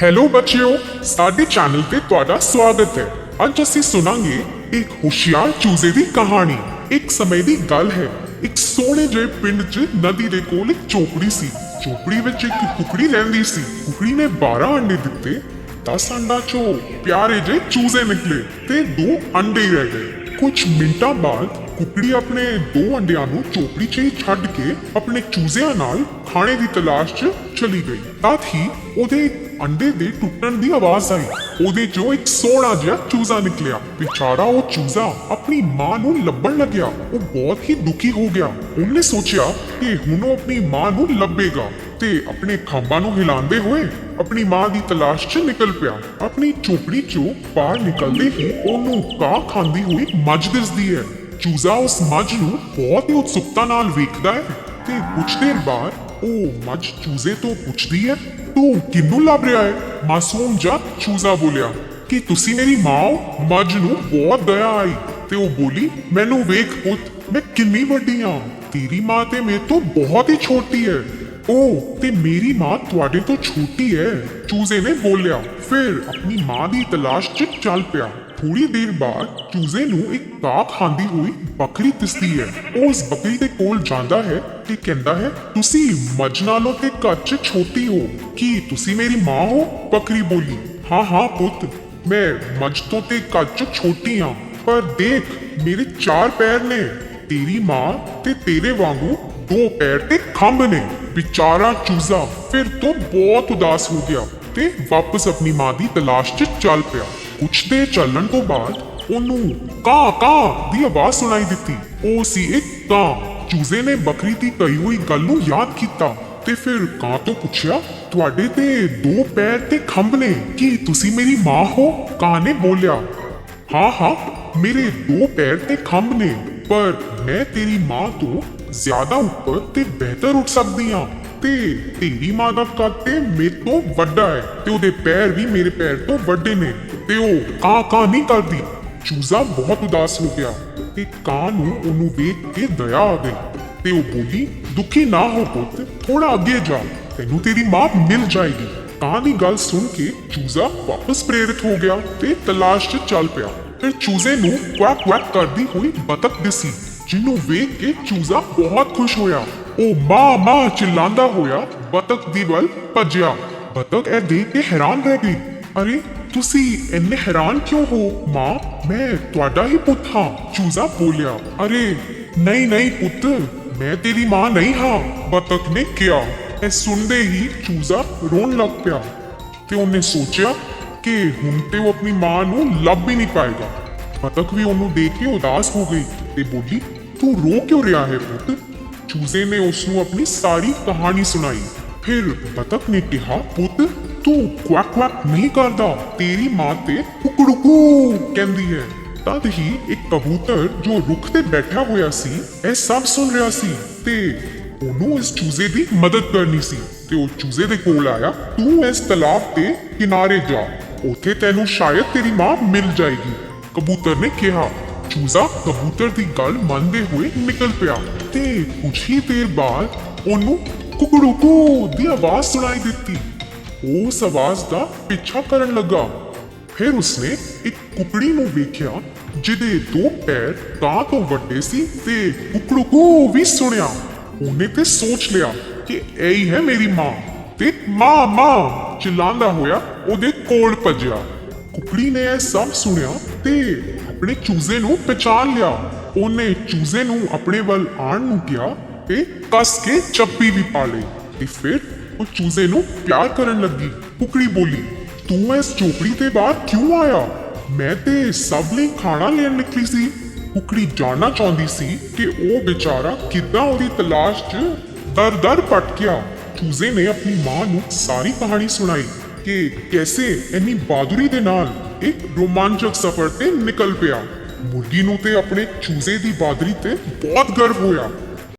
Hello ਬੱਚਿਓ, ਸਾਡੇ channel ਤੇ ਤੁਹਾਡਾ ਸਵਾਗਤ ਹੈ। ਅੱਜ ਅਸੀਂ ਸੁਣਾਂਗੇ ਇੱਕ ਹੁਸ਼ਿਆਰ ਚੂਜ਼ੇ ਦੀ ਕਹਾਣੀ। ਇੱਕ ਸਮੇਂ ਦੀ ਗੱਲ ਹੈ, ਇੱਕ ਸੋਹਣੇ ਜਿਹੇ ਪਿੰਡ 'ਚ ਨਦੀ ਦੇ ਕੋਲ ਇੱਕ ਝੋਪੜੀ ਸੀ। ਝੋਪੜੀ ਵਿੱਚ ਇੱਕ ਕੁਕੜੀ ਰਹਿੰਦੀ ਸੀ। ਕੁਕੜੀ ਨੇ 12 ਅੰਡੇ ਦਿੱਤੇ। 10 ਅੰਡਾਂ 'ਚੋਂ ਪਿਆਰੇ ਜਿਹੇ ਚੂਜ਼ੇ ਨਿਕਲੇ ਤੇ 2 ਅੰਡੇ ਰਹਿ ਗਏ। ਕੁਝ ਮਿੰਟਾਂ ਬਾਅਦ ਕੁਕੜੀ ਆਪਣੇ 2 ਅੰਡਿਆਂ ਨੂੰ ਝੋਪੜੀ 'ਚ ਹੀ ਛੱਡ ਕੇ ਆਪਣੇ ਚੂਜ਼ਿਆਂ ਨਾਲ ਖਾਣੇ ਦੀ ਤਲਾਸ਼ 'ਚ ਚਲੀ ਗਈ। ਤਦ ਹੀ ਉਹਦੇ ਅੰਡੇ ਦੇ ਟੁੱਟਣ ਦੀ ਆਵਾਜ਼ ਆਈ। ਉਹਦੇ 'ਚੋਂ ਇੱਕ ਸੋਹਣਾ ਜਿਹਾ ਚੂਜ਼ਾ ਨਿਕਲਿਆ। ਵਿਚਾਰਾ ਉਹ ਚੂਜ਼ਾ ਆਪਣੀ ਮਾਂ ਨੂੰ ਲੱਭਣ ਲੱਗਿਆ। ਉਹ ਬਹੁਤ ਹੀ ਦੁਖੀ ਹੋ ਗਿਆ। ਉਹਨੇ ਸੋਚਿਆ ਕਿ ਹੁਣ ਉਹ ਆਪਣੀ ਮਾਂ ਨੂੰ ਲੱਭੇਗਾ ਤੇ ਆਪਣੇ ਖੰਭਾਂ ਨੂੰ ਹਿਲਾਉਂਦੇ ਹੋਏ ਆਪਣੀ ਮਾਂ ਦੀ ਤਲਾਸ਼ 'ਚ ਨਿਕਲ ਪਿਆ। ਆਪਣੀ ਝੋਪੜੀ 'ਚੋਂ ਬਾਹਰ ਨਿਕਲਦੇ ਹੀ ਉਹਨੂੰ ਘਾਹ ਖਾਂਦੀ ਹੋਈ ਮੱਝ ਦਿਸਦੀ ਹੈ। ਚੂਜ਼ਾ ਉਸ ਮੱਝ ਨੂੰ ਬਹੁਤ ਹੀ ਉਤਸੁਕਤਾ ਨਾਲ ਵੇਖਦਾ ਹੈ ਤੇ ਕੁਝ ਦੇਰ ਬਾਅਦ ਉਹ ਮੱਝ ਚੂਜ਼ੇ ਤੋਂ ਪੁੱਛਦੀ ਹੈ, ਤੂੰ ਕਿਹਨੂੰ ਲੱਭ ਰਿਹਾ ਹੈ? ਮਾਸੂਮ ਜਿਹਾ ਚੂਜ਼ਾ ਬੋਲਿਆ ਕਿ ਤੁਸੀਂ ਮੇਰੀ ਮਾਂ ਹੋ। ਮੱਝ ਨੂੰ ਬਹੁਤ ਦਇਆ ਆਈ ਤੇ ਉਹ ਬੋਲੀ, ਮੈਨੂੰ ਵੇਖ ਪੁੱਤ, ਮੈਂ ਕਿੰਨੀ ਵੱਡੀ ਹਾਂ। ਤੇਰੀ ਮਾਂ ਤੇ ਮੇਰੇ ਤੋਂ ਬਹੁਤ ਹੀ ਛੋਟੀ ਹੈ। ਉਹ ਤੇ ਮੇਰੀ ਮਾਂ ਤੁਹਾਡੇ ਤੋਂ ਛੋਟੀ ਹੈ, ਚੂਜ਼ੇ ਨੇ ਬੋਲਿਆ। ਫਿਰ ਆਪਣੀ ਮਾਂ ਦੀ ਤਲਾਸ਼ 'ਚ ਚੱਲ ਪਿਆ। ਥੋੜੀ ਦੇਰ ਬਾਅਦ ਚੂਜ਼ੇ ਨੂੰ ਇੱਕ ਘਾਹ ਖਾਂਦੀ ਹੋਈ ਬੱਕਰੀ ਦਿਸਦੀ ਹੈ। ਉਹ ਉਸ ਬੱਕਰੀ ਦੇ ਕੋਲ ਜਾਂਦਾ ਹੈ ਤੇ ਕਹਿੰਦਾ ਹੈ, ਤੁਸੀਂ ਮੱਝ ਨਾਲੋਂ ਤੇ ਕੱਦ 'ਚ ਛੋਟੀ ਹੋ, ਕੀ ਤੁਸੀਂ ਮੇਰੀ ਮਾਂ ਹੋ? ਬੱਕਰੀ ਬੋਲੀ, ਹਾਂ ਪੁੱਤ, ਮੈਂ ਮੱਝ ਤੋਂ ਤੇ ਕੱਦ 'ਚ ਛੋਟੀ ਹਾਂ, ਪਰ ਦੇਖ ਮੇਰੇ 4 ਪੈਰ ਨੇ। ਤੇਰੀ ਮਾਂ ਤੇ ਤੇਰੇ ਵਾਂਗੂ 2 ਪੈਰ ਤੇ ਖੰਭ ਨੇ। ਵਿਚਾਰਾ ਚੂਜ਼ਾ ਫਿਰ ਤੋਂ ਬਹੁਤ ਉਦਾਸ ਹੋ ਗਿਆ ਤੇ ਵਾਪਸ ਆਪਣੀ ਮਾਂ ਦੀ ਤਲਾਸ਼ 'ਚ ਚੱਲ ਪਿਆ। ਕੁਛ ਦੇਰ ਚੱਲਣ ਤੋਂ ਬਾਅਦ ਉਹਨੂੰ ਕਾਂ ਕਾਂ ਦੀ ਆਵਾਜ਼ ਸੁਣਾਈ ਦਿੱਤੀ। ਉਹ ਸੀ ਇੱਕ ਕਾਂ। ਚੂਜ਼ੇ ਨੇ ਬੱਕਰੀ ਦੀ ਕਹੀ ਹੋਈ ਗੱਲ ਨੂੰ ਯਾਦ ਕੀਤਾ ਤੇ ਫਿਰ ਕਾਂ ਤੋਂ ਪੁੱਛਿਆ, ਤੁਹਾਡੇ ਤੇ 2 ਪੈਰ ਤੇ ਖੰਭ ਨੇ, ਕੀ ਤੁਸੀਂ ਮੇਰੀ ਮਾਂ ਹੋ? ਕਾਂ ਨੇ ਬੋਲਿਆ, ਹਾਂ ਮੇਰੇ 2 ਪੈਰ ਤੇ ਖੰਭ ਨੇ, ਪਰ ਮੈਂ ਤੇਰੀ ਮਾਂ ਤੋਂ ਜ਼ਿਆਦਾ ਉੱਪਰ ਤੇ ਬਿਹਤਰ ਉੱਠ ਸਕਦੀ ਹਾਂ ਤੇ ਤੇਰੀ ਮਾਂ ਦਾ ਕੱਦ ਤੇ ਮੇਰੇ ਤੋਂ ਵੱਡਾ ਹੈ ਤੇ ਉਹਦੇ ਪੈਰ ਵੀ ਮੇਰੇ ਪੈਰ ਤੋਂ ਵੱਡੇ ਨੇ ਤੇ ਉਹ ਕਾਂ ਨਹੀਂ ਕਰਦੀ। ਚੂਜ਼ਾ ਬਹੁਤ ਉਦਾਸ ਹੋ ਗਿਆ ਤੇ ਕਾਂ ਨੂੰ ਉਹਨੂੰ ਵੇਖ ਕੇ ਦਇਆ ਆ ਗਈ ਤੇ ਉਹ ਬੋਲੀ, ਦੁਖੀ ਨਾ ਹੋ ਪੁੱਤ, ਥੋੜਾ ਅੱਗੇ ਜਾ, ਤੈਨੂੰ ਤੇਰੀ ਮਾਂ ਮਿਲ ਜਾਏਗੀ। ਕਾਂ ਦੀ ਗੱਲ ਸੁਣ ਕੇ ਚੂਜ਼ਾ ਵਾਪਸ ਪ੍ਰੇਰਿਤ ਹੋ ਗਿਆ ਤੇ ਤਲਾਸ਼ 'ਚ ਚੱਲ ਪਿਆ। ਫਿਰ ਚੂਜ਼ੇ ਨੂੰ ਕੁਐਕ ਕੁਐਕ ਕਰਦੀ ਹੋਈ ਬਤਖ ਦਿਸੀ, ਜਿਹਨੂੰ ਵੇਖ ਕੇ ਚੂਜ਼ਾ ਬਹੁਤ ਖੁਸ਼ ਹੋਇਆ। ਉਹ ਮਾਂ ਚਿল্ਲਾਉਂਦਾ ਹੋਇਆ ਬਤਖ ਦੀ ਵੱਲ ਭੱਜਿਆ। ਬਤਖ ਇਹ ਦੇਖ ਕੇ ਹੈਰਾਨ ਰਹਿ ਗਈ। ਅਰੇ ਤੁਸੀਂ ਇੰਨੇ ਹੈਰਾਨ ਕਿਉਂ ਹੋ ਮਾਂ? ਮੈਂ ਤੁਹਾਡਾ ਹੀ ਪੁੱਤ ਹਾਂ, ਚੂਜ਼ਾ ਬੋਲਿਆ। ਅਰੇ ਨਹੀਂ ਪੁੱਤ, ਮੈਂ ਤੇਰੀ ਮਾਂ ਨਹੀਂ ਹਾਂ, ਬਤਖ ਨੇ ਕਿਹਾ। ਇਹ ਸੁਣਦੇ ਹੀ ਚੂਜ਼ਾ ਰੋਣ ਲੱਗ ਪਿਆ ਤੇ ਉਹਨੇ ਸੋਚਿਆ ਕਿ ਹੁਣ ਤੇ ਉਹ ਆਪਣੀ ਮਾਂ ਨੂੰ ਲੱਭ ਹੀ ਨਹੀਂ ਪਾਏਗਾ। ਬਤਖ ਵੀ ਉਹਨੂੰ ਦੇਖ ਕੇ ਉਦਾਸ ਹੋ ਗਈ ਤੇ ਬੋਲੀ, ਤੂੰ ਰੋ ਕਿਉਂ ਰਿਹਾ ਹੈ ਪੁੱਤ? ਚੂਜ਼ੇ ਨੇ ਉਸ ਨੂੰ ਆਪਣੀ ਸਾਰੀ ਕਹਾਣੀ ਸੁਣਾਈ। ਫਿਰ ਬਤਖ ਨੇ ਕਿਹਾ, ਪੁੱਤ ਤੂੰ ਕੁਐਕ ਕੁਐਕ ਨਹੀਂ ਕਰਦਾ, ਤੇਰੀ ਮਾਂ ਤੇ ਕੁਕੜੂਕੂ ਕਹਿੰਦੀ ਹੈ। ਤਦ ਹੀ ਇੱਕ ਕਬੂਤਰ ਜੋ ਰੁੱਖ ਤੇ ਬੈਠਾ ਹੋਇਆ ਸੀ ਇਹ ਸਭ ਸੁਣ ਰਿਹਾ ਸੀ ਤੇ ਉਹਨੂੰ ਇਸ ਚੂਜ਼ੇ ਦੀ ਮਦਦ ਕਰਨੀ ਸੀ ਤੇ ਉਹ ਚੂਜ਼ੇ ਦੇ ਕੋਲ ਆਇਆ। ਤੂੰ ਇਸ ਤਲਾਬ ਦੇ ਕਿਨਾਰੇ ਜਾ, ਉੱਥੇ ਤੈਨੂੰ ਸ਼ਾਇਦ ਤੇਰੀ ਮਾਂ ਮਿਲ ਜਾਏਗੀ, ਕਬੂਤਰ ਨੇ ਕਿਹਾ। ਚੂਜ਼ਾ ਕਬੂਤਰ ਦੀ ਗੱਲ ਮੰਨਦੇ ਹੋਏ ਨਿਕਲ ਪਿਆ ਤੇ ਕੁਝ ਹੀ ਦੇਰ ਬਾਅਦ ਉਹਨੂੰ ਕੁਕੜੂਕੂ ਦੀ ਆਵਾਜ਼ ਸੁਣਾਈ ਦਿੱਤੀ। ਉਸ ਆਵਾਜ਼ ਦਾ ਪਿੱਛਾ ਕਰਨ ਲੱਗਾ। ਫਿਰ ਉਸਨੇ ਇੱਕ ਕੁਕੜੀ ਨੂੰ ਵੇਖਿਆ ਜਿਹਦੇ 2 ਪੈਰ ਕਾਂ ਤੋਂ ਵੱਡੇ ਸੀ ਤੇ ਕੁਕੜੂਕੂ ਵੀ ਸੁਣਿਆ। ਉਹਨੇ ਤੇ ਸੋਚ ਲਿਆ ਕਿ ਇਹੀ ਹੈ ਮੇਰੀ ਮਾਂ ਤੇ ਮਾਂ ਚਿল্ਲਾਉਂਦਾ ਹੋਇਆ ਉਹਦੇ ਕੋਲ ਭੱਜਿਆ। ਕੁਕੜੀ ਨੇ ਇਹ ਸਭ ਸੁਣਿਆ ਤੇ ਆਪਣੇ ਚੂਜ਼ੇ ਨੂੰ ਪਛਾਣ ਲਿਆ। ਉਹਨੇ ਚੂਜ਼ੇ ਨੂੰ ਆਪਣੇ ਵੱਲ ਆਉਣ ਨੂੰ ਕਿਹਾ ਤੇ ਕੱਸ ਕੇ ਚੱਪੀ ਵੀ ਪਾ ਲਈ ਤੇ ਫਿਰ ਉਹ ਚੂਜ਼ੇ ਨੂੰ ਪਿਆਰ ਕਰਨ ਲੱਗੀ। ਕੁਕੜੀ ਬੋਲੀ, ਤੂੰ ਇਸ ਝੋਪੜੀ ਦੇ ਬਾਹਰ ਕਿਉਂ ਆਇਆ? ਮੈਂ ਤੇ ਸਭ ਲਈ ਖਾਣਾ ਲੈਣ ਨਿਕਲੀ ਸੀ। ਕੁਕੜੀ ਜਾਣਨਾ ਚਾਹੁੰਦੀ ਸੀ ਕਿ ਉਹ ਵਿਚਾਰਾ ਕਿੱਦਾਂ ਉਹਦੀ ਤਲਾਸ਼ 'ਚ ਦਰ ਭਟਕਿਆ। ਚੂਜ਼ੇ ਨੇ ਆਪਣੀ ਮਾਂ ਨੂੰ ਸਾਰੀ ਕਹਾਣੀ ਸੁਣਾਈ ਕਿ ਕੈਸੇ ਇੰਨੀ ਬਹਾਦੁਰੀ ਦੇ ਨਾਲ ਇੱਕ ਰੋਮਾਂਚਕ ਸਫ਼ਰ ਤੇ ਨਿਕਲ ਪਿਆ। ਮੁਰਗੀ ਨੂੰ ਤੇ ਆਪਣੇ ਚੂਜ਼ੇ ਦੀ ਬਹਾਦੁਰੀ ਤੇ ਬਹੁਤ ਗਰਵ ਹੋਇਆ